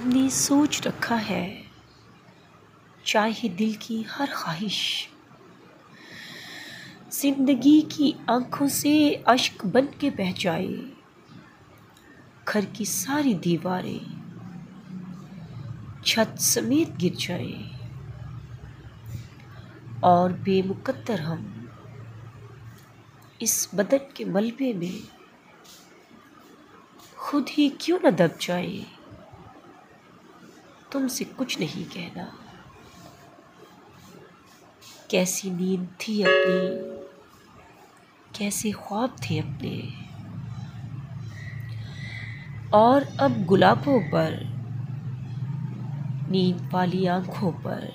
हमने सोच रखा है, चाहे दिल की हर ख्वाहिश जिंदगी की आंखों से अश्क बन के बह जाए, घर की सारी दीवारें छत समेत गिर जाए और बेमुकद्दर हम इस बदन के मलबे में खुद ही क्यों न दब जाए। तुमसे कुछ नहीं कहना, कैसी नींद थी अपनी, कैसे ख्वाब थे अपने, और अब गुलाबों पर, नींद वाली आंखों पर,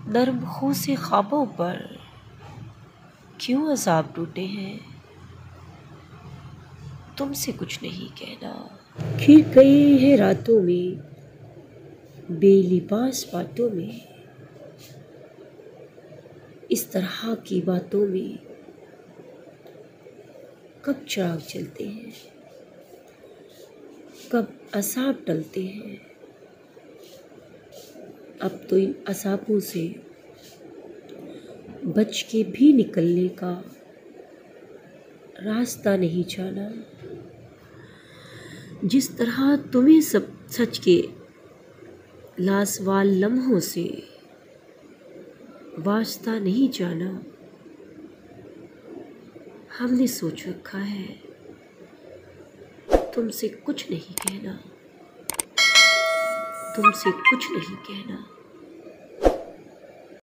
नर्म खू से ख्वाबों पर क्यों अज़ाब टूटे हैं। तुमसे कुछ नहीं कहना। खिर गए हैं रातों में, बेलिबास बातों में, इस तरह की बातों में कब चिराग जलते हैं, कब असाब टलते हैं। अब तो इन असाबों से बच के भी निकलने का रास्ता नहीं जाना। जिस तरह तुम्हें सब सच के लासवाल लम्हों से वास्ता नहीं जाना, हमने सोच रखा है, तुमसे कुछ नहीं कहना, तुमसे कुछ नहीं कहना।